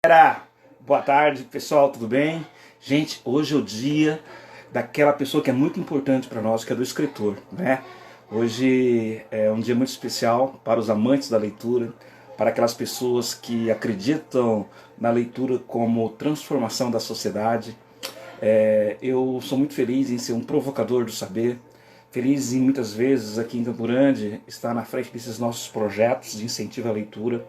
Galera, boa tarde pessoal, tudo bem? Gente, hoje é o dia daquela pessoa que é muito importante para nós, que é do escritor, né? Hoje é um dia muito especial para os amantes da leitura, para aquelas pessoas que acreditam na leitura como transformação da sociedade. Eu sou muito feliz em ser um provocador do saber, feliz em muitas vezes aqui em Campo Grande estar na frente desses nossos projetos de incentivo à leitura.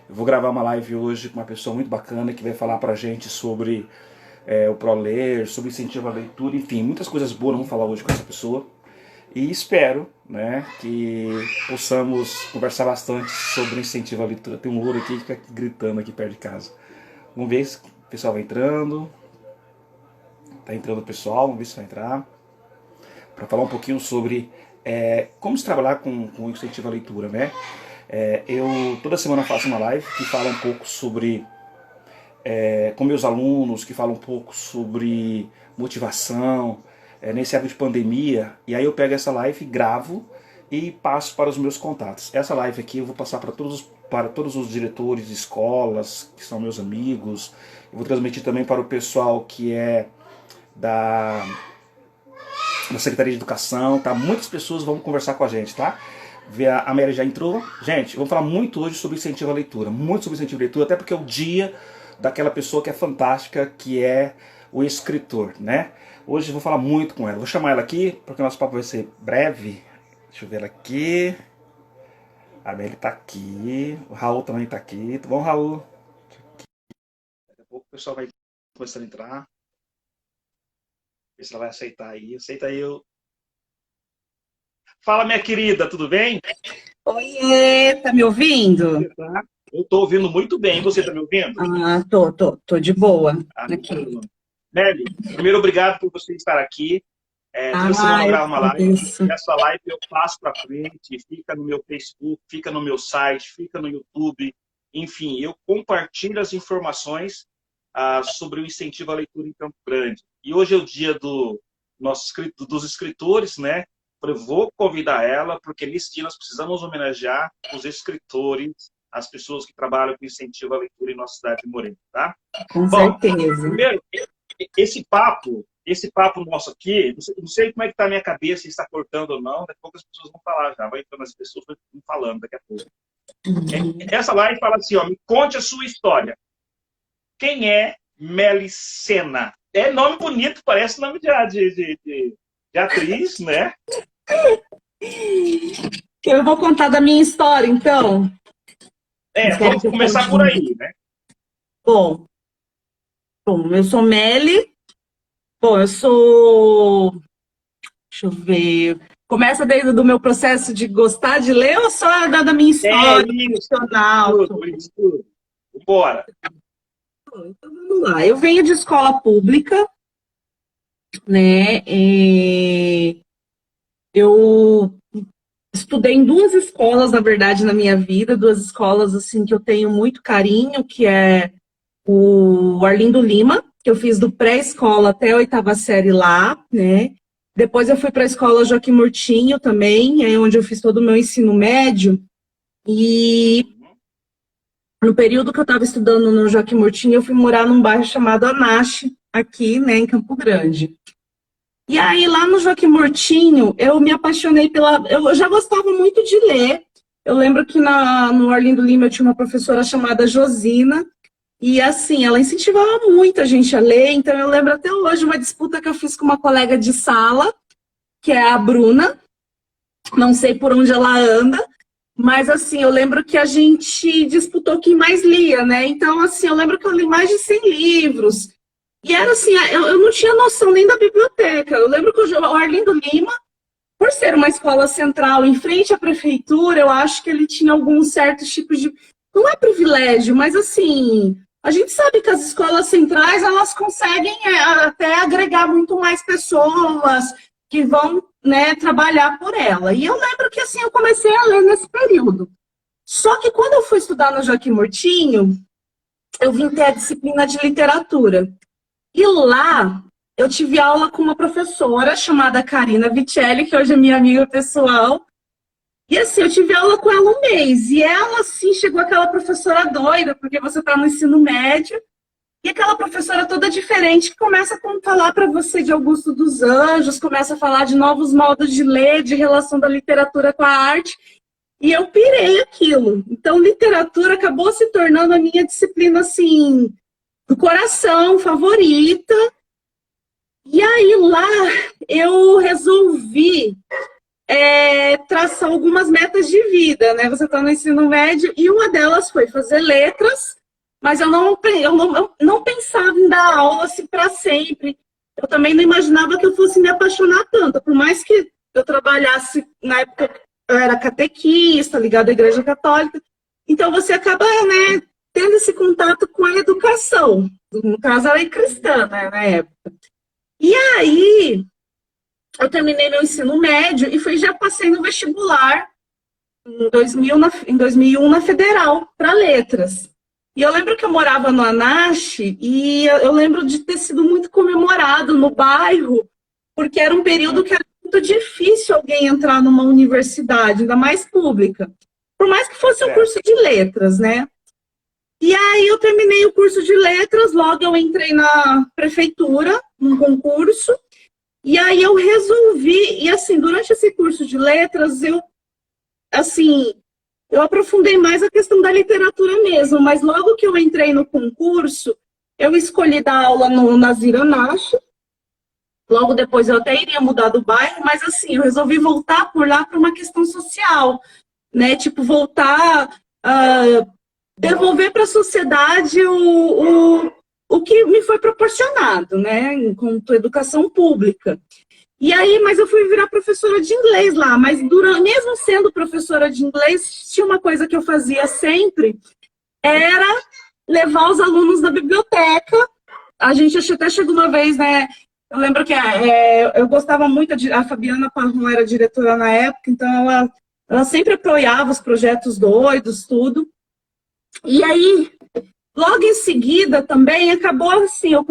Eu vou gravar uma live hoje com uma pessoa muito bacana que vai falar pra gente sobre o ProLer, sobre incentivo à leitura, enfim, muitas coisas boas vamos falar hoje com essa pessoa. E espero, né, que possamos conversar bastante sobre incentivo à leitura. Tem um louro aqui que fica gritando aqui perto de casa. Vamos ver se o pessoal vai entrando. Tá entrando o pessoal, vamos ver se vai entrar. Para falar um pouquinho sobre como se trabalhar com incentivo à leitura, né? Eu toda semana faço uma live que fala um pouco sobre com meus alunos, que fala um pouco sobre motivação, nesse época de pandemia, e aí eu pego essa live, gravo e passo para os meus contatos. Essa live aqui eu vou passar para todos os diretores de escolas, que são meus amigos, eu vou transmitir também para o pessoal que é da Secretaria de Educação, tá? Muitas pessoas vão conversar com a gente, tá? A Mary já entrou. Gente, vamos falar muito hoje sobre incentivo à leitura, muito sobre incentivo à leitura, até porque é o dia daquela pessoa que é fantástica, que é o escritor, né? Hoje eu vou falar muito com ela. Vou chamar ela aqui, porque o nosso papo vai ser breve. Deixa eu ver ela aqui. A Mary tá aqui. O Raul também tá aqui. Tudo bom, Raul? Daqui a pouco o pessoal vai começando a entrar. Ver se ela vai aceitar aí. Aceita aí. Fala, minha querida, tudo bem? Oiê, tá me ouvindo? Você tá? Eu tô ouvindo muito bem. Você tá me ouvindo? Tô de boa Ah, aqui. então, Nelly, primeiro obrigado por você estar aqui. Toda semana eu Eu gravo uma que live. agradeço. E essa live eu passo para frente, fica no meu Facebook, fica no meu site, fica no YouTube. Enfim, eu compartilho as informações sobre o incentivo à leitura em Campo Grande. E hoje é o dia dos escritores, né? Eu vou convidar ela, porque nesse dia nós precisamos homenagear os escritores, as pessoas que trabalham com incentivo à leitura em nossa cidade de Moreno, tá? Com Bom, certeza. primeiro, esse papo nosso aqui, não sei como é que está a minha cabeça, se está cortando ou não, daqui a pouco as pessoas vão falar já, vai entrando as pessoas vão falando daqui a pouco. Essa live fala assim, ó, me conte a sua história. Quem é Melicena? É nome bonito, parece nome de atriz, né? Eu vou contar da minha história, então. Vocês querem Vamos que eu começar conte? por aí, né? Bom, eu sou Meli. Bom, eu sou... Deixa eu ver. Começa desde o meu processo de gostar de ler ou só da minha história Isso, profissional? isso tudo. Bora. Então, vamos lá. Eu venho de escola pública, né? Eu estudei em duas escolas, na verdade, na minha vida, duas escolas assim que eu tenho muito carinho, que é o Arlindo Lima, que eu fiz do pré-escola até a oitava série lá, né? Depois eu fui para a escola Joaquim Murtinho também, é onde eu fiz todo o meu ensino médio. E no período que eu estava estudando no Joaquim Murtinho, eu fui morar num bairro chamado Anache, aqui, né, em Campo Grande. E aí, lá no Joaquim Murtinho, eu me apaixonei pela... Eu já gostava muito de ler. Eu lembro que no Arlindo Lima eu tinha uma professora chamada Josina, e assim, ela incentivava muito a gente a ler. Então, eu lembro até hoje uma disputa que eu fiz com uma colega de sala, que é a Bruna. Não sei por onde ela anda, mas assim, eu lembro que a gente disputou quem mais lia, né? Então, assim, eu lembro que eu li mais de 100 livros. E era assim, eu não tinha noção nem da biblioteca. Eu lembro que o Arlindo Lima, por ser uma escola central em frente à prefeitura, eu acho que ele tinha alguns certos tipos de... Não é privilégio, mas assim, a gente sabe que as escolas centrais, elas conseguem até agregar muito mais pessoas que vão, né, trabalhar por ela. E eu lembro que assim, eu comecei a ler nesse período. Só que quando eu fui estudar no Joaquim Murtinho, eu vim ter a disciplina de literatura. E lá eu tive aula com uma professora chamada Karina Vicelli, que hoje é minha amiga pessoal. E assim, eu tive aula com ela um mês, e ela, assim, chegou aquela professora doida, porque você está no ensino médio, e aquela professora toda diferente que começa a falar para você de Augusto dos Anjos, começa a falar de novos modos de ler, de relação da literatura com a arte, e eu pirei aquilo. Então, literatura acabou se tornando a minha disciplina, assim, do coração, favorita. E aí lá eu resolvi traçar algumas metas de vida, né? Você está no ensino médio, e uma delas foi fazer letras, mas eu não pensava em dar aula assim, para sempre. Eu também não imaginava que eu fosse me apaixonar tanto, por mais que eu trabalhasse, na época eu era catequista, ligada à Igreja Católica, então você acaba, né, tendo esse contato com a educação, no caso ela é cristã, né, na época. E aí, eu terminei meu ensino médio e já passei no vestibular em 2001 na Federal, para letras. E eu lembro que eu morava no Anache e eu lembro de ter sido muito comemorado no bairro, porque era um período que era muito difícil alguém entrar numa universidade, ainda mais pública. Por mais que fosse um curso de letras, né? E aí eu terminei o curso de letras, logo eu entrei na prefeitura, num concurso, e aí eu resolvi, e assim, durante esse curso de letras, eu aprofundei mais a questão da literatura mesmo, mas logo que eu entrei no concurso, eu escolhi dar aula no Nazir Anache, logo depois eu até iria mudar do bairro, mas assim, eu resolvi voltar por lá para uma questão social, né, tipo, voltar a devolver para a sociedade o que me foi proporcionado, né, enquanto educação pública. E aí, mas eu fui virar professora de inglês lá, mas mesmo sendo professora de inglês, tinha uma coisa que eu fazia sempre, era levar os alunos na biblioteca. A gente até chegou uma vez, né, eu lembro que eu gostava muito, a Fabiana Parron era diretora na época, então ela sempre apoiava os projetos doidos, tudo. E aí, logo em seguida também, acabou assim, eu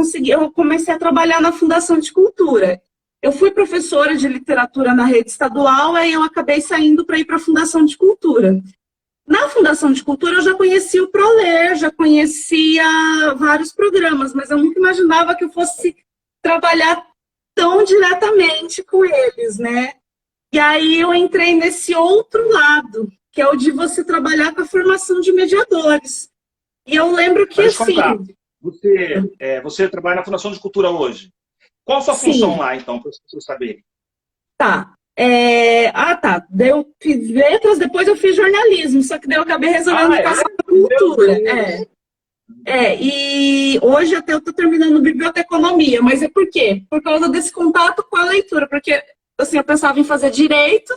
comecei a trabalhar na Fundação de Cultura. Eu fui professora de literatura na rede estadual, aí eu acabei saindo para ir para a Fundação de Cultura. Na Fundação de Cultura eu já conhecia o ProLer, já conhecia vários programas, mas eu nunca imaginava que eu fosse trabalhar tão diretamente com eles, né? E aí eu entrei nesse outro lado, que é o de você trabalhar com a formação de mediadores. E eu lembro que, assim... Você trabalha na Fundação de Cultura hoje. Qual a sua função lá, então, para as pessoas saberem? Tá. Tá. Daí eu fiz letras, depois eu fiz jornalismo, só que daí eu acabei resolvendo educação da cultura. E hoje até eu estou terminando biblioteconomia, mas é por quê? Por causa desse contato com a leitura, porque assim, eu pensava em fazer direito,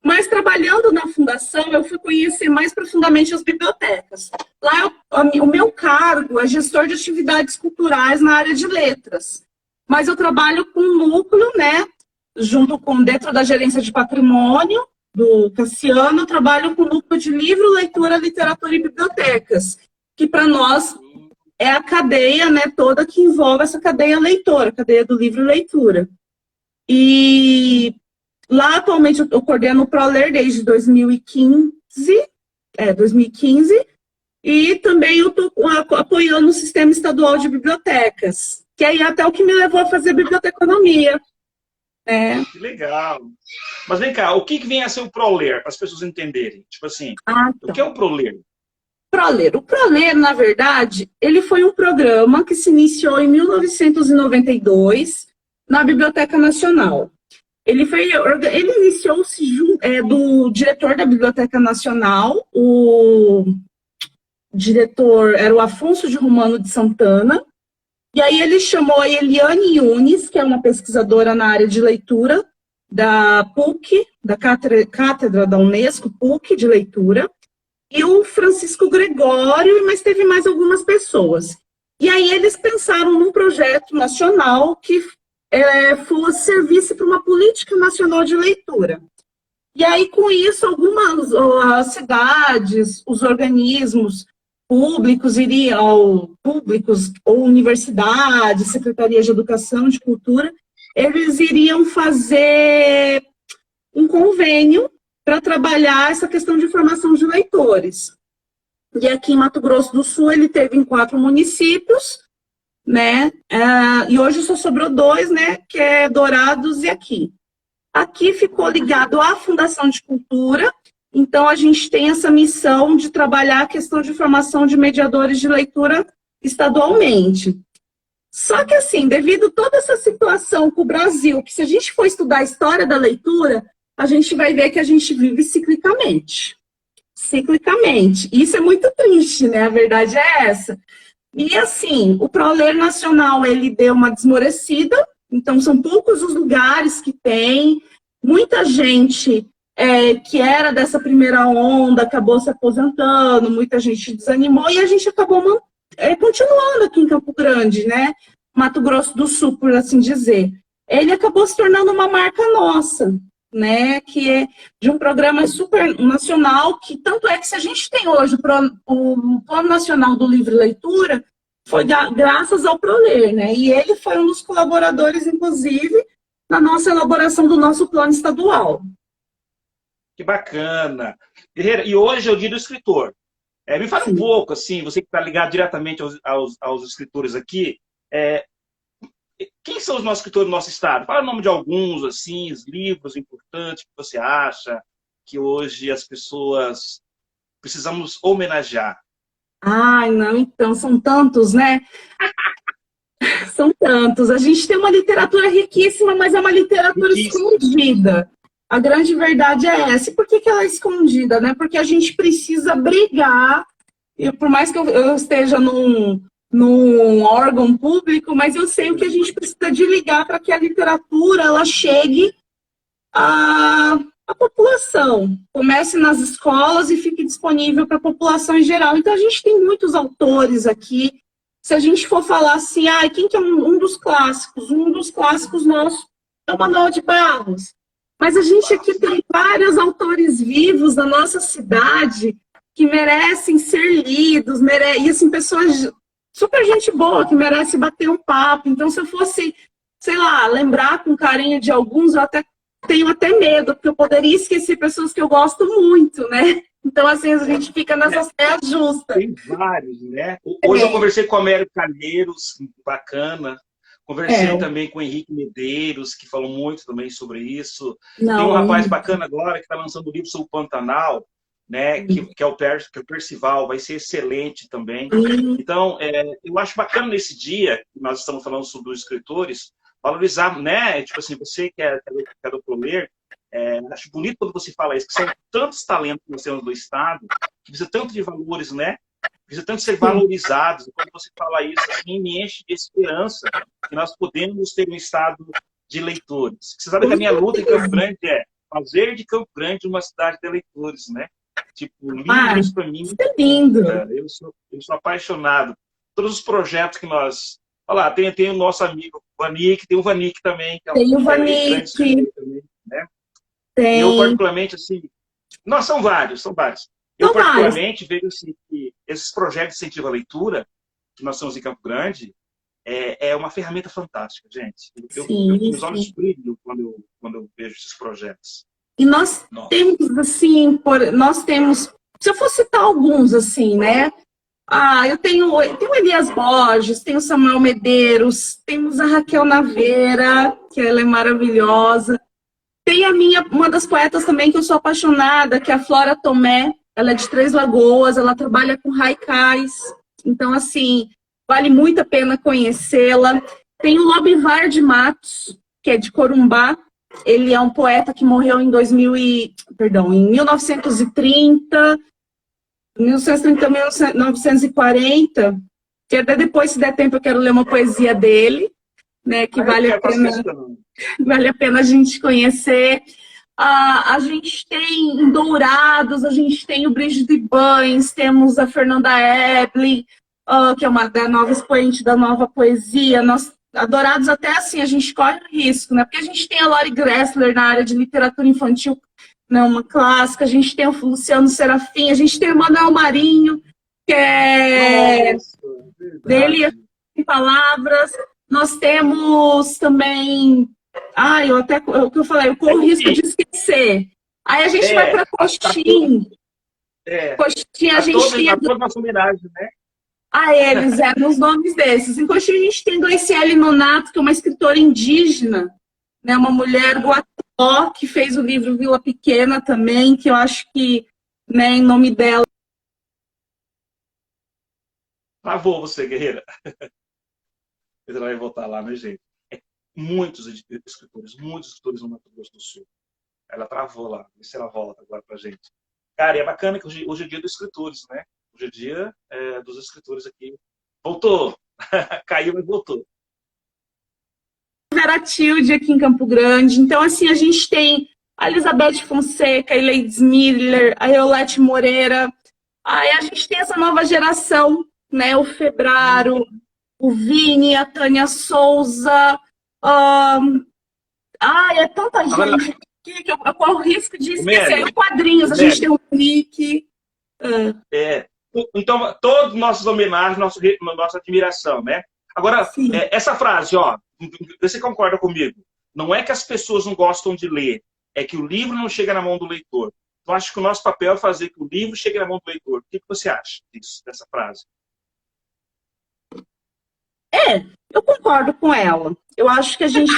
mas trabalhando na fundação eu fui conhecer mais profundamente as bibliotecas. Lá o meu cargo é gestor de atividades culturais na área de letras. Mas eu trabalho com um núcleo, né, dentro da gerência de patrimônio do Cassiano, eu trabalho com o núcleo de livro, leitura, literatura e bibliotecas, que para nós é a cadeia, né, toda que envolve essa cadeia leitora, cadeia do livro e leitura. E lá atualmente eu coordeno o ProLer desde 2015, e também eu estou apoiando o Sistema Estadual de Bibliotecas, que aí até o que me levou a fazer biblioteconomia. Que legal. Mas vem cá, o que vem a ser o ProLer, para as pessoas entenderem? Tipo assim, o que é o ProLer? O ProLer, na verdade, ele foi um programa que se iniciou em 1992 na Biblioteca Nacional. Ele iniciou-se do diretor da Biblioteca Nacional, o diretor era o Afonso de Romano de Santana, e aí ele chamou a Eliane Yunes, que é uma pesquisadora na área de leitura, da PUC, da cátedra da Unesco, PUC de leitura, e o Francisco Gregório, mas teve mais algumas pessoas. E aí eles pensaram num projeto nacional que servisse para uma política nacional de leitura. E aí, com isso, as cidades, os organismos públicos ou universidades, secretarias de educação, de cultura, eles iriam fazer um convênio para trabalhar essa questão de formação de leitores. E aqui em Mato Grosso do Sul ele teve em 4 municípios, né? E hoje só sobrou 2, né? Que é Dourados e aqui. Aqui ficou ligado à Fundação de Cultura, então a gente tem essa missão de trabalhar a questão de formação de mediadores de leitura estadualmente. Só que assim, devido a toda essa situação com o Brasil, que se a gente for estudar a história da leitura, a gente vai ver que a gente vive ciclicamente. Ciclicamente. Isso é muito triste, né? A verdade é essa. E assim, o ProLer Nacional, ele deu uma desmorecida, então são poucos os lugares que tem, muita gente que era dessa primeira onda acabou se aposentando, muita gente desanimou e a gente acabou continuando aqui em Campo Grande, né? Mato Grosso do Sul, por assim dizer. Ele acabou se tornando uma marca nossa, né, que é de um programa super nacional, que tanto é que se a gente tem hoje o Plano Nacional do Livre Leitura, foi graças ao ProLer, né, e ele foi um dos colaboradores, inclusive, na nossa elaboração do nosso plano estadual. Que bacana! Guerreira, e hoje é o Dia do Escritor. Me fala um pouco, assim, você que está ligado diretamente aos escritores aqui, quem são os nossos escritores do nosso estado? Fala o nome de alguns, assim, os livros importantes que você acha que hoje as pessoas precisamos homenagear. Ai, não, então, são tantos, né? São tantos. A gente tem uma literatura riquíssima, mas é uma literatura escondida. A grande verdade é essa. E por que ela é escondida, né? Porque a gente precisa brigar, e por mais que eu esteja num órgão público, mas eu sei o que a gente precisa de ligar para que a literatura ela chegue à população, comece nas escolas e fique disponível para a população em geral. Então a gente tem muitos autores aqui. Se a gente for falar assim, quem que é um dos clássicos? Um dos clássicos nossos é o Manuel de Barros. Mas a gente aqui tem vários autores vivos da nossa cidade que merecem ser lidos, e assim, pessoas super gente boa, que merece bater um papo. Então, se eu fosse, sei lá, lembrar com carinho de alguns, eu tenho até medo, porque eu poderia esquecer pessoas que eu gosto muito, né? Então, assim, a gente fica nessa saia justa. Tem vários, né? Hoje eu conversei com o Américo Calheiros, bacana. Conversei também com o Henrique Medeiros, que falou muito também sobre isso. Tem um rapaz bacana agora que está lançando um livro sobre o Pantanal, né, que é o Percival, vai ser excelente também. Então, eu acho bacana nesse dia, que nós estamos falando sobre os escritores, valorizar, né, tipo assim, você que é do ProLer, acho bonito quando você fala isso, que são tantos talentos que nós temos do Estado, que precisa tanto de valores, né, precisa tanto ser valorizados. E quando você fala isso, assim, me enche de esperança que nós podemos ter um Estado de leitores. Você sabe que a minha luta em Campo Grande é fazer de Campo Grande uma cidade de leitores, né? Tipo, livros para mim. É lindo. Eu sou apaixonado. Todos os projetos que nós. Olha lá, tem o nosso amigo Vanik, tem o Vanik também. Que tem o Vanik. Também, né? Tem. Eu, particularmente, assim. Nós são vários. Eu, particularmente, vejo assim, que esses projetos de incentivo à leitura, que nós temos em Campo Grande, é uma ferramenta fantástica, gente. Os olhos brilham quando eu vejo esses projetos. E nós temos, assim, se eu for citar alguns, assim, né? Eu tenho o Elias Borges, tenho o Samuel Medeiros, temos a Raquel Naveira, que ela é maravilhosa. Tem uma das poetas também que eu sou apaixonada, que é a Flora Tomé. Ela é de Três Lagoas, ela trabalha com haikais. Então, assim, vale muito a pena conhecê-la. Tem o Lobivar de Matos, que é de Corumbá. Ele é um poeta que morreu em 1930, 1940, que até depois, se der tempo, eu quero ler uma poesia dele, né, que vale a pena a gente conhecer. A gente tem em Dourados, a gente tem o Brígido Ibães, temos a Fernanda Eblin, que é uma da nova expoente da nova poesia. Nós Adorados até assim, a gente corre o risco, né? Porque a gente tem a Lori Gressler na área de literatura infantil, né, uma clássica, a gente tem o Luciano Serafim, a gente tem o Manuel Marinho, que é dele em palavras. Nós temos também, o que eu falei, eu corro o risco de esquecer. Aí a gente vai para Coxim. Coxim a gente tem... A toda nossa homenagem, né? A eles, nos nomes desses. Em Coxim a gente tem Gleiciele Nonato, que é uma escritora indígena, né, uma mulher guató, que fez o livro Vila Pequena também, que eu acho que, né, em nome dela... Travou você, guerreira. Ela vai voltar lá, né, gente? Muitos escritores no Mato Grosso do Sul. Ela travou lá. Vê se ela volta agora pra gente. Cara, e é bacana que hoje é dia dos escritores, né? Hoje é dia dos escritores aqui. Voltou! Caiu, mas voltou. Vera Tilde aqui em Campo Grande. Então, assim, a gente tem a Elizabeth Fonseca, a Leides Miller, a Eolete Moreira. Aí a gente tem essa nova geração, né? O Febraro, o Vini, a Tânia Souza. É tanta gente que eu corro o risco de esquecer. Os quadrinhos, a gente tem o Nick. Então, todas nossas homenagens, nossa admiração, né? Agora, essa frase, ó, você concorda comigo? Não é que as pessoas não gostam de ler, é que o livro não chega na mão do leitor. Eu acho que o nosso papel é fazer que o livro chegue na mão do leitor. O que você acha disso, dessa frase? Eu concordo com ela. Eu acho que a gente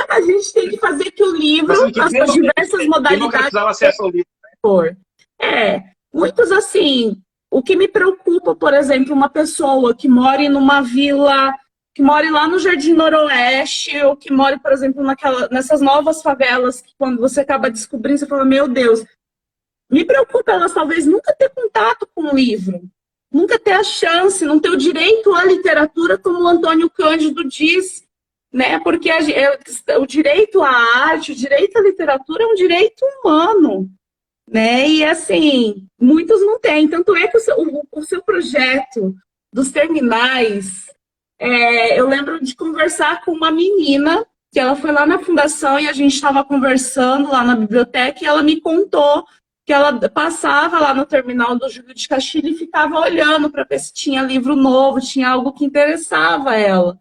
a gente tem que fazer que o livro, as diversas modalidades... Democratizar o acesso ao livro. Muitos assim... O que me preocupa, por exemplo, uma pessoa que mora numa vila, que mora lá no Jardim Noroeste, ou que mora, por exemplo, nessas novas favelas, que quando você acaba descobrindo, você fala, meu Deus, me preocupa elas talvez nunca ter contato com o livro, nunca ter a chance, não ter o direito à literatura, como o Antônio Cândido diz, né? Porque o direito à arte, o direito à literatura é um direito humano. Né? E assim, muitos não têm. Tanto é que o seu projeto dos terminais, eu lembro de conversar com uma menina, que ela foi lá na fundação e a gente estava conversando lá na biblioteca e ela me contou que ela passava lá no terminal do Júlio de Castilho e ficava olhando para ver se tinha livro novo, tinha algo que interessava ela.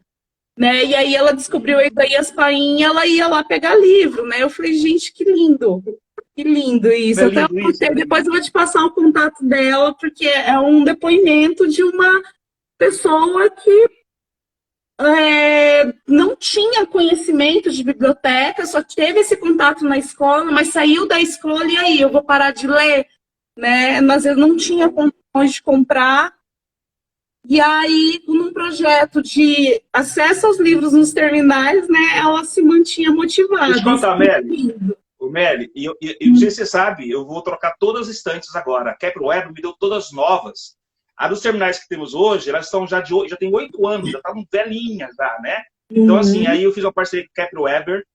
Né? E aí ela descobriu a Isaías Paim e ela ia lá pegar livro. Né? Eu falei, gente, que lindo! Que lindo isso. Depois eu vou te passar o contato dela, porque é um depoimento de uma pessoa que não tinha conhecimento de biblioteca, só teve esse contato na escola, mas saiu da escola e aí, eu vou parar de ler? Né? Mas eu não tinha condições de comprar. E aí, num projeto de acesso aos livros nos terminais, né, ela se mantinha motivada. Deixa eu contar, Meli, e não sei se você sabe, eu vou trocar todas as estantes agora. A Kepler Weber me deu todas novas. A dos terminais que temos hoje, elas estão já tem 8 anos, já estavam velhinhas já, né? Então, assim, aí eu fiz uma parceria com a Kepler Weber,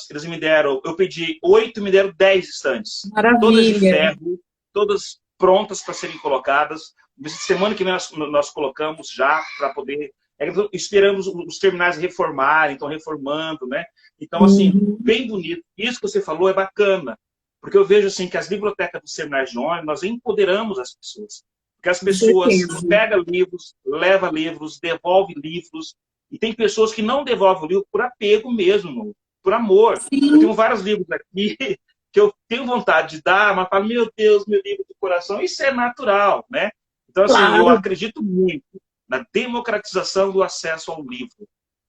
eles me deram, eu pedi 8, me deram 10 estantes. Maravilha. Todas de ferro, todas prontas para serem colocadas. Semana que vem nós colocamos já para poder... Esperamos os terminais reformarem, estão reformando, né? Então, assim, bem bonito. Isso que você falou é bacana, porque eu vejo assim que as bibliotecas dos terminais de ônibus, nós empoderamos as pessoas. Porque as pessoas pegam livros, levam livros, devolvem livros, e tem pessoas que não devolvem o livro por apego mesmo, por amor. Sim. Eu tenho vários livros aqui que eu tenho vontade de dar, mas falo, meu Deus, meu livro do coração. Isso é natural, né? Então, assim, eu acredito muito na democratização do acesso ao livro.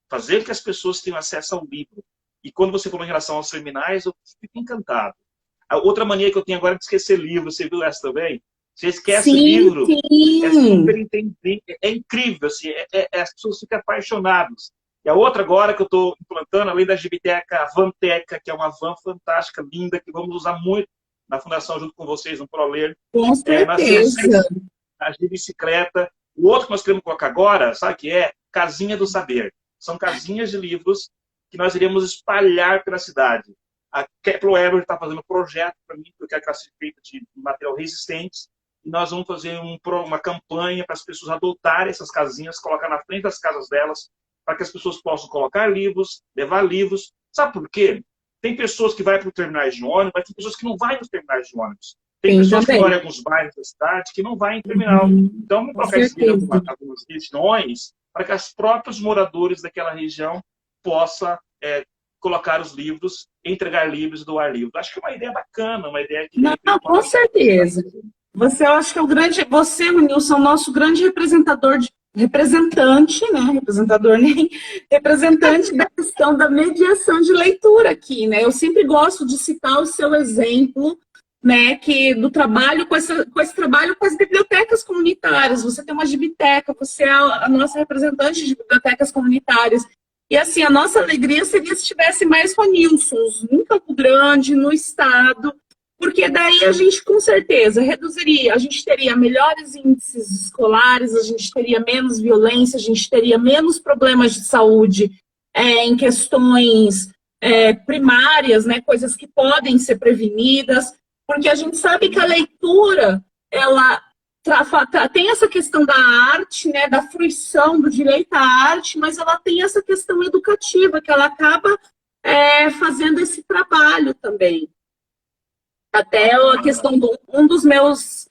Fazer com que as pessoas tenham acesso ao livro. E quando você falou em relação aos terminais, eu fico encantado. A outra mania que eu tenho agora é de esquecer livro. Você viu essa também? Você esquece livro. É super entendido. É incrível. Assim, as pessoas ficam apaixonadas. E a outra agora que eu estou implantando, além da Gibiteca, a Vanteca, que é uma van fantástica, linda, que vamos usar muito na Fundação junto com vocês, no ProLer. Com certeza. A bicicleta. O outro que nós queremos colocar agora, sabe o que é? Casinha do Saber. São casinhas de livros que nós iremos espalhar pela cidade. A Kepler Weber está fazendo um projeto para mim, porque é feita de material resistente, e nós vamos fazer uma campanha para as pessoas adotarem essas casinhas, colocar na frente das casas delas, para que as pessoas possam colocar livros, levar livros. Sabe por quê? Tem pessoas que vão para os terminais de ônibus, mas tem pessoas que não vão nos terminais de ônibus. Tem pessoas que moram em alguns bairros da cidade que não vão em terminal. Então, vamos colocar isso em algumas regiões para que os próprios moradores daquela região possam colocar os livros, entregar livros e doar livros. Acho que é uma ideia bacana, uma ideia que... Não, com certeza. Você, eu acho que é o grande... Você, Nilson, é o nosso grande representante, né? Representador nem... Representante da questão da mediação de leitura aqui, né? Eu sempre gosto de citar o seu exemplo, né, que do trabalho com esse trabalho com as bibliotecas comunitárias. Você tem uma gibiteca, você é a nossa representante de bibliotecas comunitárias. E assim, a nossa alegria seria se tivesse mais Ronilsons em Campo Grande, no estado, porque daí a gente com certeza reduziria, a gente teria melhores índices escolares, a gente teria menos violência, a gente teria menos problemas de saúde em questões primárias, né, coisas que podem ser prevenidas. Porque a gente sabe que a leitura, ela tem essa questão da arte, né, da fruição do direito à arte, mas ela tem essa questão educativa, que ela acaba fazendo esse trabalho também. Até a questão um dos meus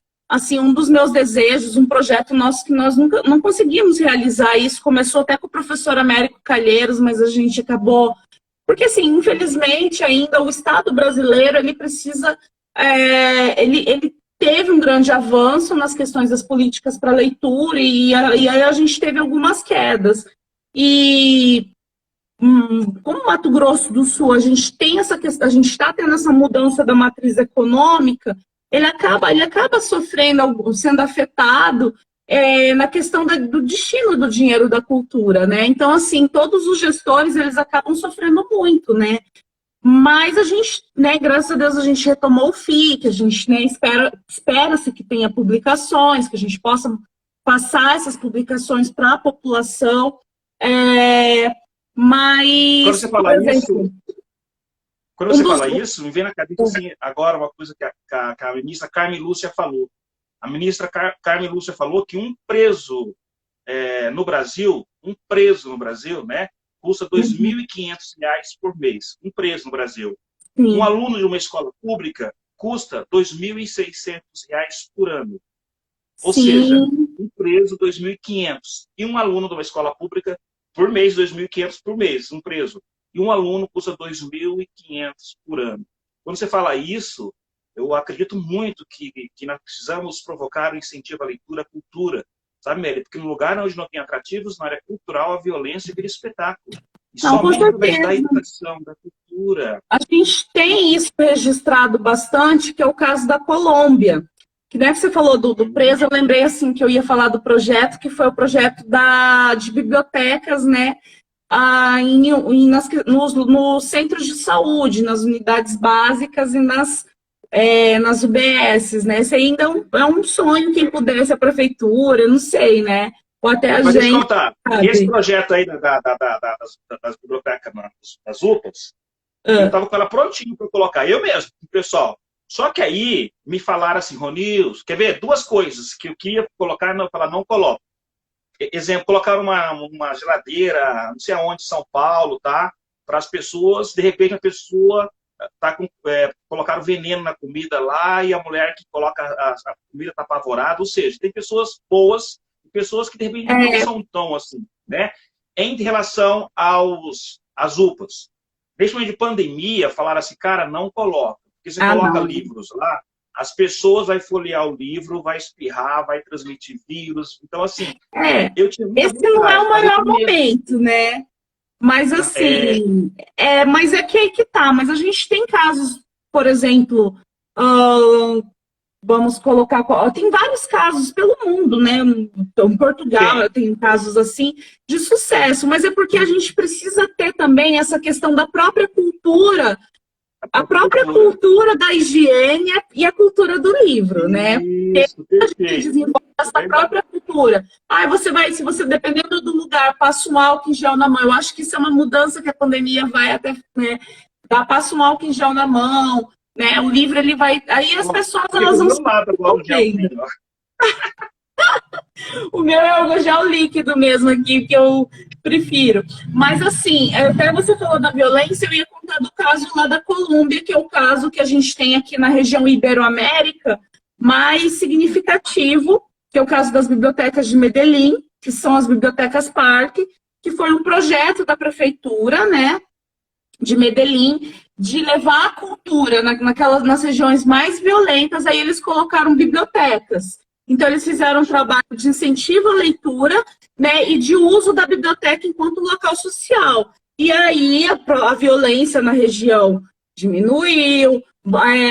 desejos, um projeto nosso que nós nunca não conseguimos realizar isso, começou até com o professor Américo Calheiros, mas a gente acabou... Porque, assim, infelizmente, ainda o Estado brasileiro, ele precisa... ele teve um grande avanço nas questões das políticas para leitura e aí a gente teve algumas quedas. E como Mato Grosso do Sul, a gente tem essa questão, a gente está tendo essa mudança da matriz econômica, ele acaba sofrendo, sendo afetado na questão do destino do dinheiro da cultura, né? Então, assim, todos os gestores, eles acabam sofrendo muito, né? Mas a gente, né, graças a Deus, a gente retomou o FIC, a gente, né, espera-se que tenha publicações, que a gente possa passar essas publicações para a população, mas... Quando você fala isso, me vem na cabeça assim, agora uma coisa que a ministra Carmen Lúcia falou. A ministra Carmen Lúcia falou que um preso no Brasil, né, custa R$ 2.500 por mês, um preso no Brasil. Sim. Um aluno de uma escola pública custa R$ 2.600 por ano. Ou Sim. seja, um preso R$ 2.500. E um aluno de uma escola pública por mês, R$ 2.500 por mês, um preso. E um aluno custa R$ 2.500 por ano. Quando você fala isso, eu acredito muito que nós precisamos provocar o incentivo à leitura, à cultura. Sabe, Mary? Porque no lugar onde não tem atrativos, na área cultural, a violência vira espetáculo. E não, somente através da educação, da cultura. A gente tem isso registrado bastante, que é o caso da Colômbia. Que, né, que você falou do preso, eu lembrei assim que eu ia falar do projeto, que foi o projeto de bibliotecas, né, nos centros de saúde, nas unidades básicas e nas UBSs, né? Esse ainda é um sonho, quem pudesse, a prefeitura, eu não sei, né? Ou até a Mas gente... Mas contar, esse projeto aí das bibliotecas, das UPAs, eu estava com ela prontinho para colocar, eu mesmo, pessoal. Só que aí me falaram assim, Ronils, quer ver? Duas coisas que eu queria colocar, não coloco. Exemplo, colocar uma geladeira, não sei aonde, São Paulo, tá? Para as pessoas, de repente a pessoa colocaram veneno na comida lá e a mulher que coloca a comida está apavorada. Ou seja, tem pessoas boas e pessoas que de repente não são tão assim, né? Em relação às UPAs. Nesse momento de pandemia, falaram assim, cara, não coloca. Porque você coloca livros lá, as pessoas vão folhear o livro, vai espirrar, vai transmitir vírus. Então, assim, esse não é o maior momento, né? Mas assim, mas é que aí que tá. Mas a gente tem casos, por exemplo, vamos colocar, tem vários casos pelo mundo, né? Então, em Portugal tem casos assim de sucesso, mas é porque a gente precisa ter também essa questão da própria cultura, a própria cultura da higiene e a cultura do livro, né? Isso, a gente desenvolve essa própria cultura. Se você, dependendo do lugar, passa um álcool em gel na mão. Eu acho que isso é uma mudança que a pandemia vai até, né? Passa um álcool em gel na mão, né? O livro, ele vai... Aí as pessoas, elas vão... O meu é o gel líquido mesmo aqui, que eu prefiro. Mas assim, até você falou da violência, eu ia contar do caso lá da Colômbia, que é o caso que a gente tem aqui na região Ibero-América, mais significativo, que é o caso das bibliotecas de Medellín, que são as bibliotecas Parque, que foi um projeto da prefeitura, né? de Medellín, de levar a cultura nas regiões mais violentas, aí eles colocaram bibliotecas. Então, eles fizeram um trabalho de incentivo à leitura, né, e de uso da biblioteca enquanto local social. E aí a violência na região diminuiu,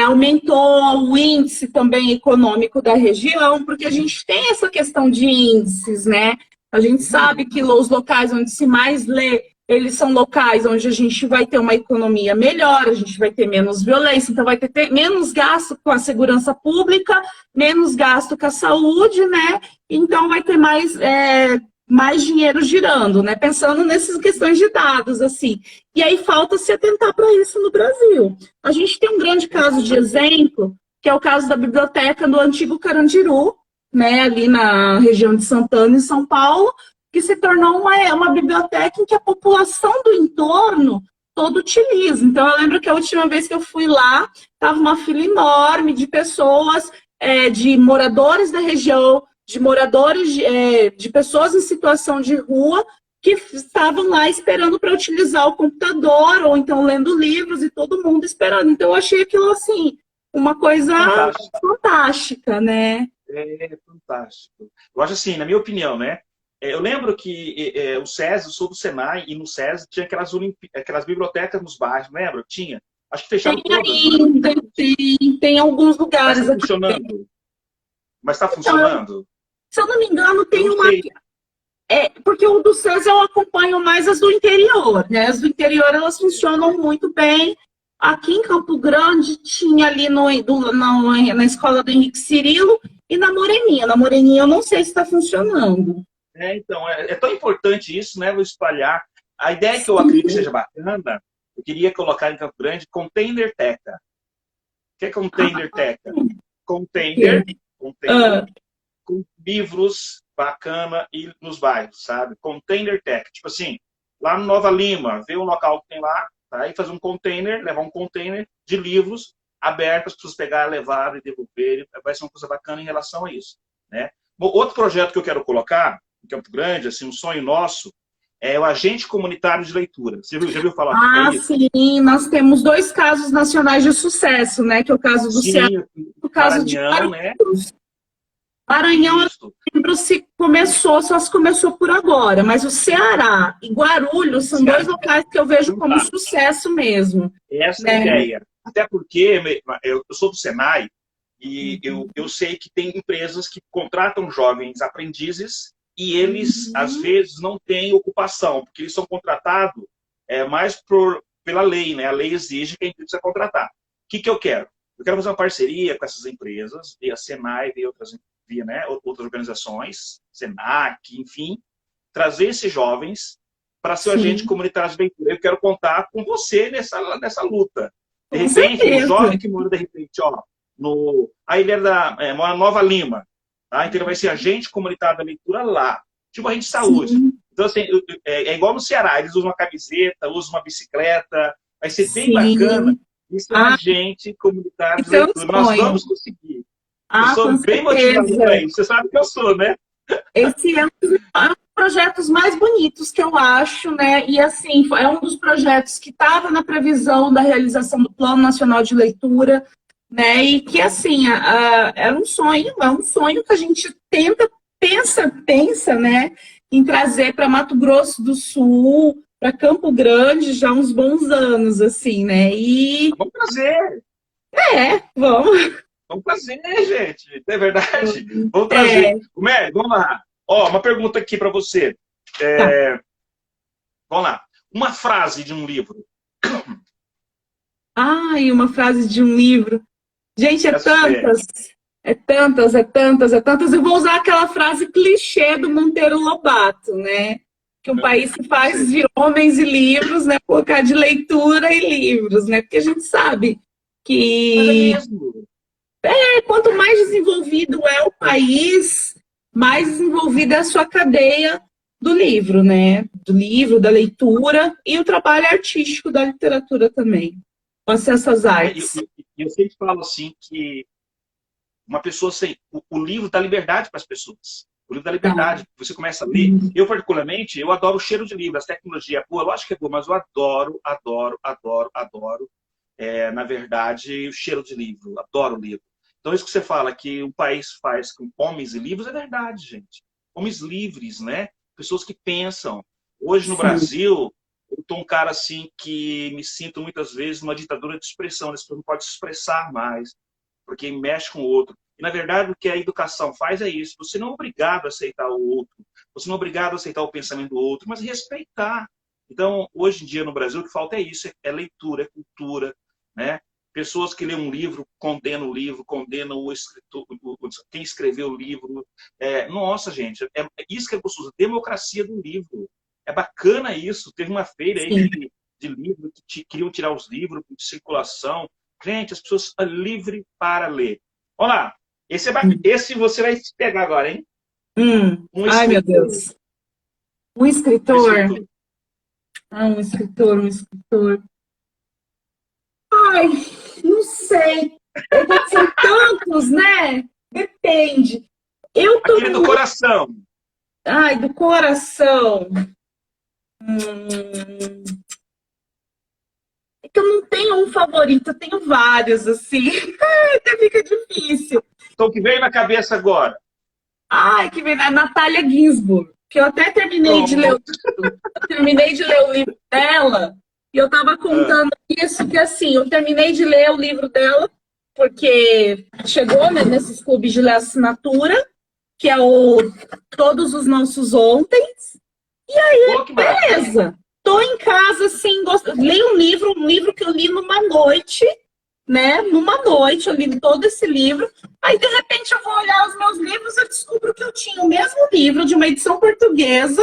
aumentou o índice também econômico da região, porque a gente tem essa questão de índices, né? A gente sabe que os locais onde se mais lê, eles são locais onde a gente vai ter uma economia melhor, a gente vai ter menos violência, então vai ter menos gasto com a segurança pública, menos gasto com a saúde, né? Então vai ter mais dinheiro girando, né? Pensando nessas questões de dados, assim. E aí falta se atentar para isso no Brasil. A gente tem um grande caso de exemplo, que é o caso da biblioteca do antigo Carandiru, né? Ali na região de Santana, em São Paulo, que se tornou uma biblioteca em que a população do entorno todo utiliza. Então, eu lembro que a última vez que eu fui lá, estava uma fila enorme de pessoas, de moradores da região, de moradores, de pessoas em situação de rua, que estavam lá esperando para utilizar o computador, ou então lendo livros, e todo mundo esperando. Então, eu achei aquilo, assim, uma coisa fantástica, né? É fantástico. Eu acho assim, na minha opinião, né? Eu lembro que o SESI, eu sou do Senai, e no SESI tinha aquelas bibliotecas nos bairros, lembra? Tinha. Acho que fecharam Tem todas. ainda, tem alguns Mas lugares está aqui. funcionando? Mas está Então, funcionando? se eu não me engano, Eu tem não uma. sei. Porque o do SES eu acompanho mais as do interior, né? As do interior elas funcionam muito bem. Aqui em Campo Grande tinha ali na escola do Henrique Cirilo e na Moreninha. Na Moreninha eu não sei se está funcionando. Então, é tão importante isso, né? Vou espalhar. A ideia que eu acredito que seja bacana, eu queria colocar em Campo Grande Container Teca. O que é Container Teca? Container com livros bacana e nos bairros, sabe? Container Tech. Tipo assim, lá no Nova Lima, ver um local que tem lá, tá? E fazer um container, levar um container de livros abertos, as pessoas pegarem, levar e devolver. Vai ser uma coisa bacana em relação a isso, né? Bom, outro projeto que eu quero colocar em Campo Grande, assim, um sonho nosso, é o agente comunitário de leitura. Você já viu falar sobre isso? Sim, nós temos 2 casos nacionais de sucesso, né? Que é o caso do Ceará e o caso de Maranhão, né? Maranhão, Isso. eu não lembro só se começou por agora, mas o Ceará e Guarulhos são 2 locais que eu vejo como sucesso mesmo. Essa é a ideia. Até porque eu sou do Senai e eu sei que tem empresas que contratam jovens aprendizes e eles, às vezes, não têm ocupação, porque eles são contratados mais pela lei, né? A lei exige que a empresa precisa contratar. O que eu quero? Eu quero fazer uma parceria com essas empresas, via Senai, via, né, outras organizações, Senac, enfim, trazer esses jovens para ser o agente comunitário de leitura. Eu quero contar com você nessa luta. De repente, um jovem que mora, de repente, aí ele mora em Nova Lima, tá? Então ele vai ser agente comunitário da leitura lá, tipo agente de saúde. Então, assim, é igual no Ceará, eles usam uma camiseta, usam uma bicicleta, vai ser bem bacana. Isso é um agente comunitário de leitura. Nós vamos conseguir. Eu sou bem motivado para isso. Você sabe que eu sou, né? Esse é um dos projetos mais bonitos que eu acho, né? E assim, é um dos projetos que estava na previsão da realização do Plano Nacional de Leitura, né? E que assim, é um sonho que a gente pensa, né? Em trazer para Mato Grosso do Sul, para Campo Grande, já há uns bons anos, assim, né? E vamos trazer. Vamos. Vamos trazer, gente. É verdade. Vamos trazer. Mary, vamos lá. Uma pergunta aqui para você. Vamos lá. Uma frase de um livro. Uma frase de um livro. Gente, tantas. Eu vou usar aquela frase clichê do Monteiro Lobato, né? Que um país se faz de homens e livros, né? Colocar de leitura e livros, né? Porque a gente sabe que quanto mais desenvolvido é o país, mais desenvolvida é a sua cadeia do livro, né? Do livro, da leitura e o trabalho artístico da literatura também. O acesso às artes. Eu sempre falo assim que uma pessoa sem... O livro dá liberdade para as pessoas. O livro da Tá. liberdade, você começa a ler. Eu, particularmente, eu adoro o cheiro de livro. As tecnologias é boa, lógico que é boa, mas eu adoro, adoro, adoro, adoro, na verdade, o cheiro de livro. Adoro livro. Então, isso que você fala, que o país faz com homens e livros, é verdade, gente. Homens livres, né? Pessoas que pensam. Hoje, no Sim, Brasil, eu tô um cara assim que me sinto muitas vezes numa ditadura de expressão. As pessoas não podem se expressar mais, porque mexe com o outro. E, na verdade, o que a educação faz é isso. Você não é obrigado a aceitar o outro. Você não é obrigado a aceitar o pensamento do outro, mas respeitar. Então, hoje em dia, no Brasil, o que falta é isso. É leitura, é cultura, né? Pessoas que lêem um livro, condenam o livro, condenam o escritor, quem escreveu o livro. Nossa, gente, isso que é gostoso. Democracia do livro. É bacana isso. Teve uma feira aí sim. de livro que queriam tirar os livros de circulação. Gente, as pessoas são livres para ler. Olha lá, esse você vai se pegar agora, hein? Um Ai, meu escritor. Deus. Um Um escritor. escritor. Ah, um escritor, um escritor. Ai, não sei. É que são tantos, né? Depende. Eu tô Aquele do muito. coração. Ai, do coração. Hum, É que eu não tenho um favorito, eu tenho vários, assim. Até fica difícil. Então, o que veio na cabeça agora? Ai, que vem a Natália Ginsburg, que eu até terminei de ler, Pronto. terminei de ler o livro dela, e eu estava Ah, contando isso, que assim, eu terminei de ler o livro dela, porque chegou, né, nesses clubes de assinatura, que é o Todos os Nossos Ontem. pô, que maravilha. Beleza. Tô em casa, assim, li um livro que eu li numa noite, né? Numa noite, eu li todo esse livro. Aí, de repente, eu vou olhar os meus livros e eu descubro que eu tinha o mesmo livro de uma edição portuguesa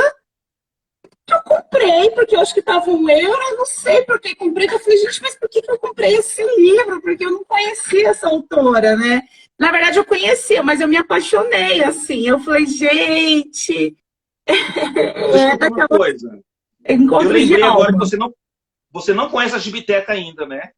que eu comprei, porque eu acho que estava €1, eu não sei por que comprei. Eu falei, gente, mas por que eu comprei esse livro? Porque eu não conhecia essa autora, né? Na verdade, eu conhecia, mas eu me apaixonei, assim. Eu falei, gente, Deixa eu é contar uma daquela coisa. Eu encontros de lembrei agora que alma. você não conhece a Gibiteca ainda, né?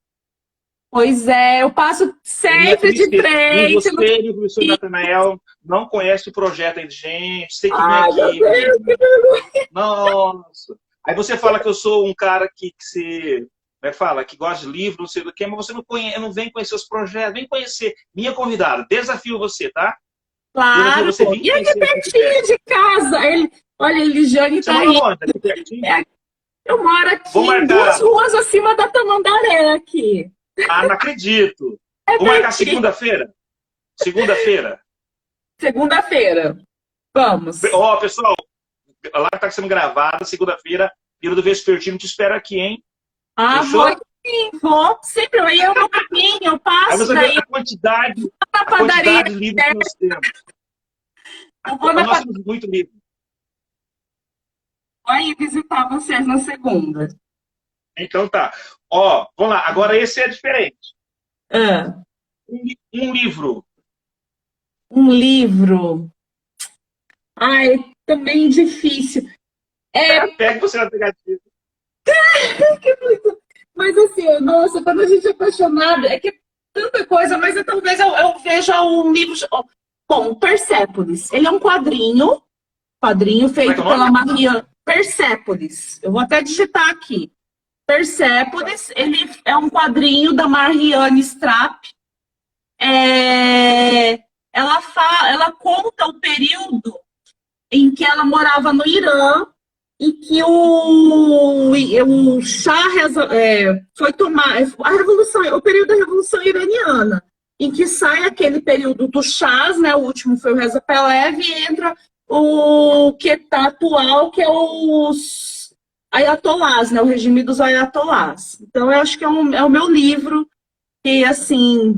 Pois é, eu passo E é por sempre isso de que nem frente no. você, nem o professor Natanael não conhece o projeto ainda. Gente, você tem que vir Ai, meu aqui, Deus, que menina. vergonha. Nossa. Aí você fala que eu sou um cara que se fala que gosta de livro, não sei do que, mas você não conhece, não vem conhecer os projetos, vem conhecer. Minha convidada, desafio você, tá? Desafio Claro, você pô. vir E aqui conhecer a pertinho Gibiteca. de casa. Olha, Eligiane Você tá mora aí. onde? Aqui pertinho? É, eu moro Vou aqui, 2 marcar. ruas acima da Tamandaré aqui. Ah, não acredito. É Vou marcar pertinho. segunda-feira. Segunda-feira. Segunda-feira. Vamos. Ó, pessoal, lá tá sendo gravada, segunda-feira, Vila do Vespertino, te espero aqui, hein? Ah, vou Fechou? sim, vou. Sempre aí eu no caminho, eu Aí passo você vê daí na a padaria. quantidade de livros que nós temos. Eu vou na Nós padaria temos muito livro. aí visitar vocês na segunda. Então tá. Ó, vamos lá. Agora esse é diferente. Ah, Um livro. um livro. Ai, também difícil. É, Pega você na pegadinha. mas assim, nossa, quando a gente é apaixonada, é que é tanta coisa, mas talvez eu veja um livro. Bom, Persépolis. Ele é um quadrinho Como é que é feito o pela nome? Maria Persépolis. Eu vou até digitar aqui. Persépolis, ele é um quadrinho da Marianne Strapp. Ela conta o período em que ela morava no Irã e que o Shah foi tomar a revolução, o período da Revolução Iraniana, em que sai aquele período dos Shahs, né? O último foi o Reza Pahlavi, e entra o que está atual, que é os Ayatolás, né? O regime dos Ayatolás. Então, eu acho que é o meu livro que, assim,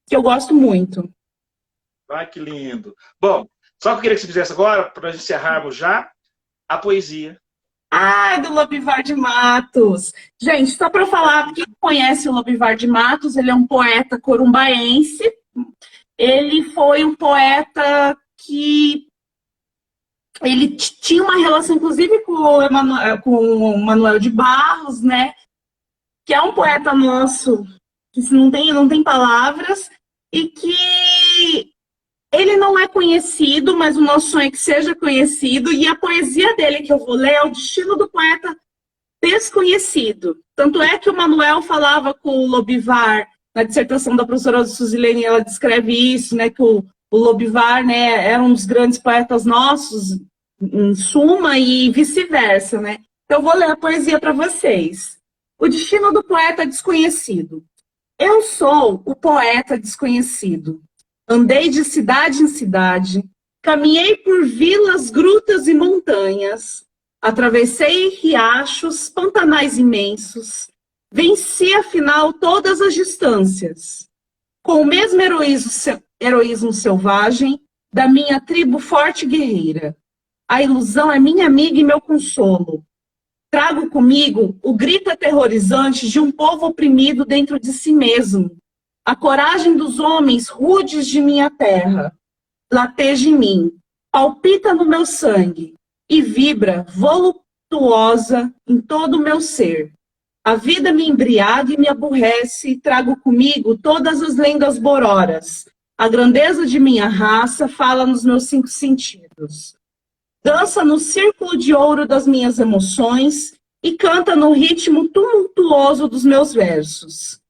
que eu gosto muito. Ai, que lindo. Bom, só que eu queria que você fizesse agora, para nós encerrarmos já, a poesia. Ah, do Lobivar de Matos. Gente, só para falar, quem conhece o Lobivar de Matos, ele é um poeta corumbaense. Ele foi um poeta que ele tinha uma relação, inclusive, com o Manuel de Barros, né? Que é um poeta nosso que não tem palavras e que Ele não é conhecido, mas o nosso sonho é que seja conhecido, e a poesia dele que eu vou ler é O Destino do Poeta Desconhecido. Tanto é que o Manuel falava com o Lobivar, na dissertação da professora Suzilene, ela descreve isso, né, que o Lobivar, né, era um dos grandes poetas nossos, em suma, e vice-versa, né. Então, eu vou ler a poesia para vocês. O Destino do Poeta Desconhecido. Eu sou o poeta desconhecido. Andei de cidade em cidade, caminhei por vilas, grutas e montanhas, atravessei riachos, pantanais imensos, venci afinal todas as distâncias. Com o mesmo heroísmo selvagem da minha tribo forte e guerreira. A ilusão é minha amiga e meu consolo. Trago comigo o grito aterrorizante de um povo oprimido dentro de si mesmo. A coragem dos homens rudes de minha terra lateja em mim, palpita no meu sangue e vibra voluptuosa em todo o meu ser. A vida me embriaga e me aborrece e trago comigo todas as lendas bororas. A grandeza de minha raça fala nos meus 5 sentidos. Dança no círculo de ouro das minhas emoções e canta no ritmo tumultuoso dos meus versos.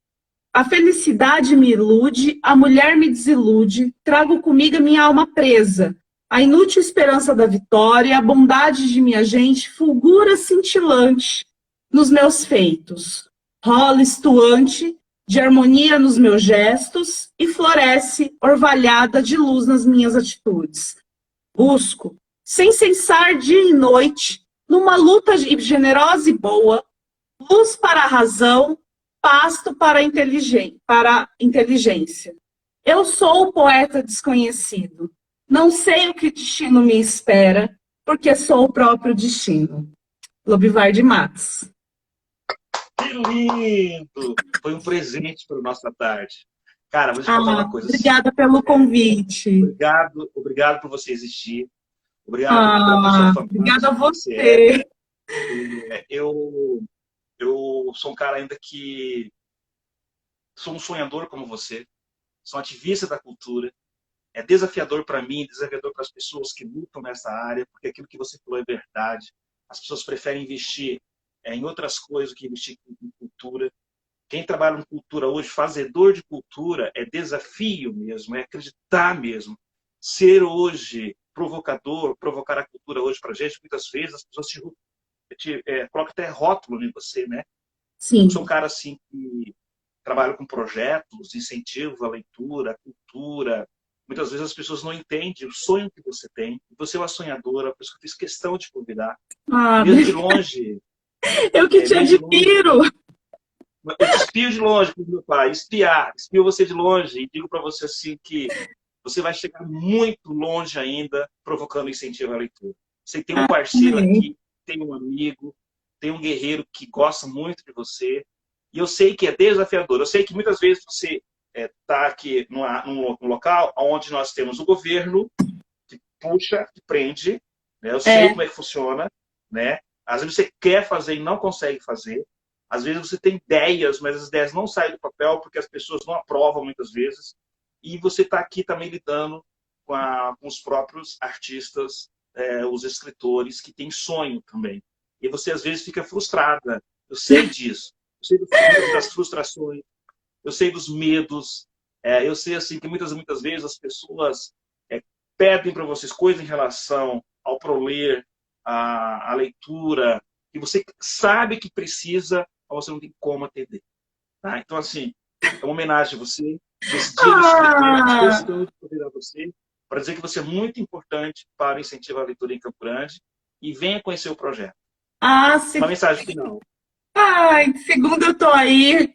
A felicidade me ilude, a mulher me desilude, trago comigo a minha alma presa, a inútil esperança da vitória, a bondade de minha gente fulgura cintilante nos meus feitos, rola estuante de harmonia nos meus gestos e floresce orvalhada de luz nas minhas atitudes. Busco, sem cessar dia e noite, numa luta generosa e boa, luz para a razão, pasto para a inteligência. Eu sou o poeta desconhecido. Não sei o que o destino me espera, porque sou o próprio destino. Lobivar de Matos. Que lindo! Foi um presente para a nossa tarde. Cara, vou te falar uma coisa. Obrigada pelo convite. Obrigado por você existir. Obrigado pela pessoa fantástica. Obrigada a você. Eu sou um cara ainda que sou um sonhador como você, sou um ativista da cultura. É desafiador para mim, desafiador para as pessoas que lutam nessa área, porque aquilo que você falou é verdade. As pessoas preferem investir em outras coisas do que investir em cultura. Quem trabalha com cultura hoje, fazedor de cultura, é desafio mesmo, é acreditar mesmo. Ser hoje provocador, provocar a cultura hoje para a gente, muitas vezes as pessoas colocam até rótulo em você, né? Sim. Eu sou um cara assim que trabalho com projetos, incentivo à leitura, à cultura. Muitas vezes as pessoas não entendem o sonho que você tem. Você é uma sonhadora, por isso que eu fiz questão de convidar. Mesmo de longe. Eu que te admiro. Eu te espio de longe, meu pai. Espio você de longe e digo para você assim que você vai chegar muito longe ainda provocando incentivo à leitura. Você tem um parceiro aqui, tem um amigo, tem um guerreiro que gosta muito de você. E eu sei que é desafiador. Eu sei que muitas vezes você está aqui num local onde nós temos o governo que puxa, que prende. Né? Eu sei como é que funciona. Né? Às vezes você quer fazer e não consegue fazer. Às vezes você tem ideias, mas as ideias não saem do papel porque as pessoas não aprovam muitas vezes. E você está aqui também lidando com os próprios artistas, os escritores que têm sonho também. E você às vezes fica frustrada. Eu sei disso. Eu sei das frustrações. Eu sei dos medos. Eu sei assim que muitas vezes as pessoas pedem para vocês coisas em relação ao proler, à leitura, que você sabe que precisa, mas você não tem como atender. Tá? Então, assim, é uma homenagem a você. Esse dia do escritor, questão de poder a você, para dizer que você é muito importante para o incentivo à leitura em Campo Grande e venha conhecer o projeto. Uma mensagem final. Segunda eu tô aí,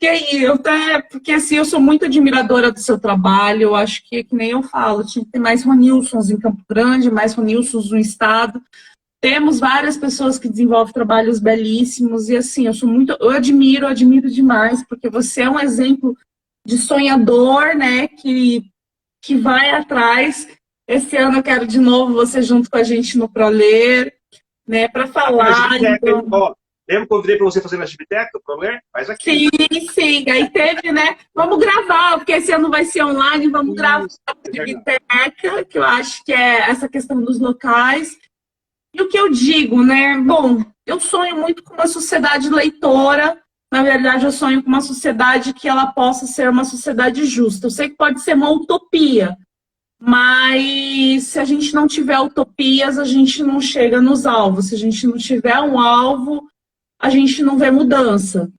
porque assim, eu sou muito admiradora do seu trabalho, eu acho que nem eu falo, tinha que ter mais Ronilsons em Campo Grande, mais Ronilsons no estado. Temos várias pessoas que desenvolvem trabalhos belíssimos e assim, eu admiro demais, porque você é um exemplo de sonhador, né, que vai atrás. Esse ano eu quero de novo você junto com a gente no ProLer, né, para falar. Lembra que eu convidei para você fazer na Gibiteca, o problema? Faz aqui. Sim, sim. Aí teve, né? Vamos gravar, porque esse ano vai ser online, vamos gravar Isso, a é verdade. biblioteca, que eu acho que é essa questão dos locais. E o que eu digo, né? Bom, eu sonho muito com uma sociedade leitora. Na verdade, eu sonho com uma sociedade que ela possa ser uma sociedade justa. Eu sei que pode ser uma utopia, mas se a gente não tiver utopias, a gente não chega nos alvos. Se a gente não tiver um alvo, a gente não vê mudança,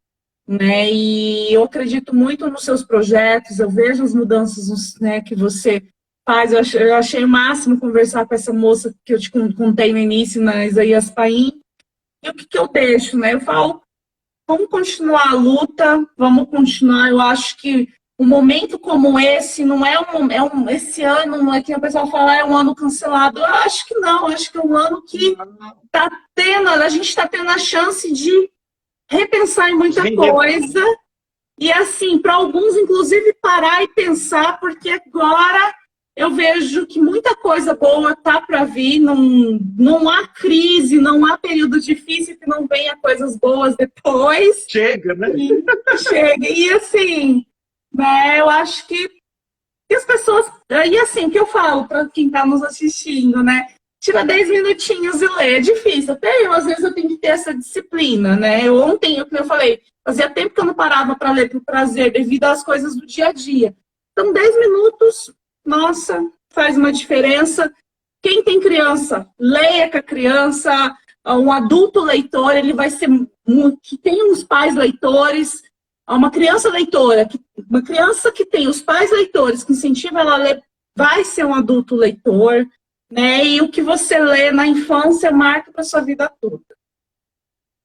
né? E eu acredito muito nos seus projetos, eu vejo as mudanças, né, que você faz. Eu achei o máximo conversar com essa moça que eu te contei no início, na Isaías Paim. E o que, que eu deixo, né? Eu falo, vamos continuar a luta, vamos continuar. Eu acho que um momento como esse não é esse ano, não é que a pessoa fala é um ano cancelado. Eu acho que não, eu acho que é um ano que tá tendo, a gente está tendo a chance de repensar em muita coisa e, assim, para alguns, inclusive, parar e pensar, porque agora eu vejo que muita coisa boa tá para vir, não há crise, não há período difícil que não venha coisas boas depois. Chega, né? Chega. E, assim, né, eu acho que as pessoas... E, assim, o que eu falo para quem está nos assistindo, né? Tira 10 minutinhos e lê. É difícil. Até eu, às vezes, eu tenho que ter essa disciplina, né? Ontem, como eu falei, fazia tempo que eu não parava para ler por prazer, devido às coisas do dia a dia. Então, 10 minutos, nossa, faz uma diferença. Quem tem criança, leia com a criança. Um adulto leitor, ele vai ser... que tem uns pais leitores. Uma criança leitora, uma criança que tem os pais leitores, que incentiva ela a ler, vai ser um adulto leitor. Né? E o que você lê na infância marca para sua vida toda.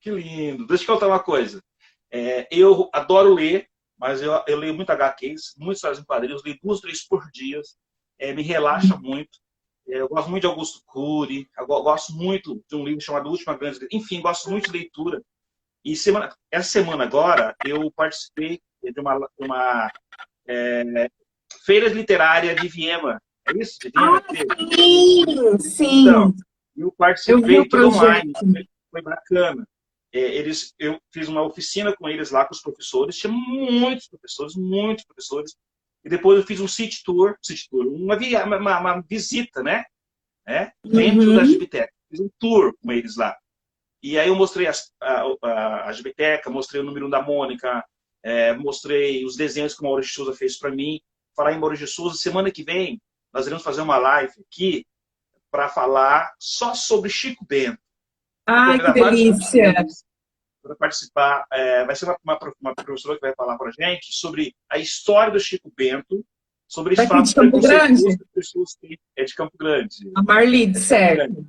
Que lindo. Deixa eu contar uma coisa. Eu adoro ler, mas eu leio muito HQs, muitas histórias em quadrinhos, leio 2, 3 por dia. Me relaxa muito. Eu gosto muito de Augusto Cury, eu gosto muito de um livro chamado Última Grande... Enfim, gosto muito de leitura. E essa semana agora, eu participei de uma feira literária de Viena. É isso? De Viena? Sim, sim. Então, eu participei tudo online, projeto. foi bacana. Eu fiz uma oficina com eles lá, com os professores, tinha muitos professores, e depois eu fiz um city tour, uma visita, né? Dentro da Gibiteca. Fiz um tour com eles lá. E aí eu mostrei a Gibiteca, mostrei o número 1 da Mônica, mostrei os desenhos que o Maurício de Souza fez para mim. Falar em Maurício de Souza, semana que vem nós iremos fazer uma live aqui para falar só sobre Chico Bento. Ai, que delícia! Para participar, vai ser uma professora que vai falar para a gente sobre a história do Chico Bento, sobre esse fato de Campo Grande? que as pessoas têm. É de Campo Grande. A Marli, certo.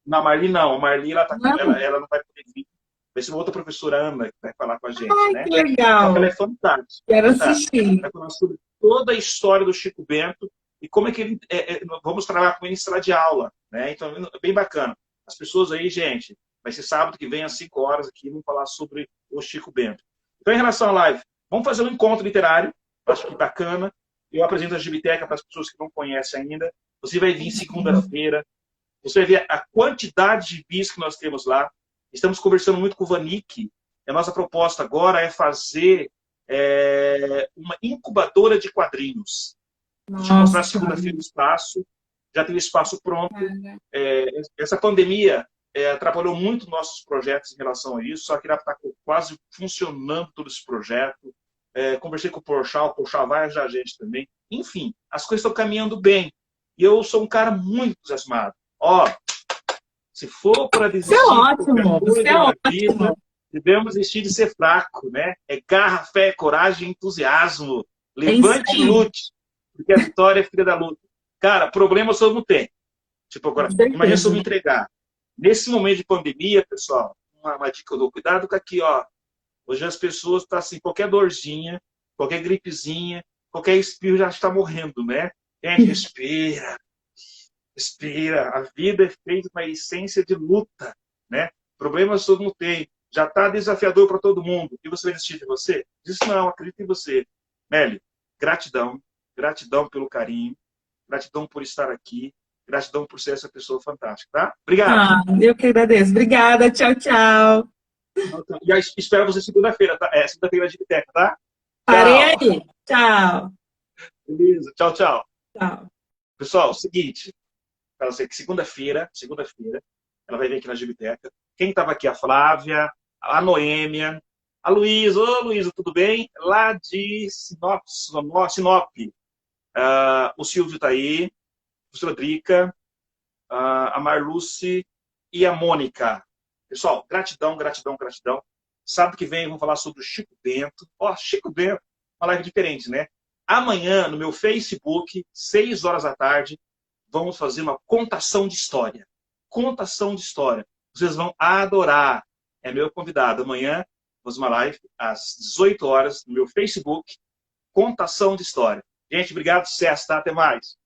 Não, a Marli não. A Marli ela não vai poder vir. Vai ser uma outra professora, Ana, que vai falar com a gente. Ai, né? que legal. Então, ela é fantástica. Quero assistir. Vai falar sobre toda a história do Chico Bento e como é que ele... vamos trabalhar com ele em sala de aula. Né? Então, é bem bacana. As pessoas aí, gente, vai ser sábado que vem às 5 horas aqui, vamos falar sobre o Chico Bento. Então, em relação à live, vamos fazer um encontro literário, acho que bacana. Eu apresento a Gibiteca para as pessoas que não conhecem ainda. Você vai vir segunda-feira, você vai ver a quantidade de bis que nós temos lá. Estamos conversando muito com o Vanik. A nossa proposta agora é fazer uma incubadora de quadrinhos. Vou te mostrar segunda-feira o espaço. Já tem o espaço pronto. Essa pandemia atrapalhou muito nossos projetos em relação a isso, só que já está quase funcionando todo esse projeto. Conversei com o Porchat vai ajudar a gente também. Enfim, as coisas estão caminhando bem. E eu sou um cara muito entusiasmado. Se for para desistir ótimo. Devemos desistir de ser fraco, né? É garra, fé, coragem, entusiasmo. Levante e lute, porque a vitória é filha da luta. Cara, problema todo mundo tem. Tipo, agora, imagina se eu me entregar. Nesse momento de pandemia, pessoal, uma dica que eu dou, cuidado com aqui, ó. Hoje as pessoas estão assim, qualquer dorzinha, qualquer gripezinha, qualquer espirro já está morrendo, né? Gente, respira. Respira. A vida é feita com a essência de luta, né? Problemas todo mundo tem. Já está desafiador para todo mundo. E você vai desistir de você? Diz não, acredito em você. Meli, gratidão. Gratidão pelo carinho. Gratidão por estar aqui. Gratidão por ser essa pessoa fantástica, tá? Obrigado. Eu que agradeço. Obrigada. Tchau, tchau. Então, e aí, espero você segunda-feira, tá? Segunda-feira na Gibiteca, tá? Parei Tchau. aí. Tchau. Beleza. Tchau, tchau. Tchau. Pessoal, é o seguinte, para você que segunda-feira, ela vai vir aqui na Gibiteca. Quem estava aqui? A Flávia, a Noêmia, a Luísa. Ô, Luísa, tudo bem? Lá de Sinop. Sinop. O Silvio está aí, o Sr. Drica, a Marluce e a Mônica. Pessoal, gratidão, gratidão, gratidão. Sábado que vem vamos falar sobre o Chico Bento. Ó, Chico Bento, uma live diferente, né? Amanhã, no meu Facebook, 6 horas da tarde, vamos fazer uma contação de história. Contação de história. Vocês vão adorar. É meu convidado. Amanhã, vamos uma live às 18 horas no meu Facebook, contação de história. Gente, obrigado, sucesso, tá? Até mais.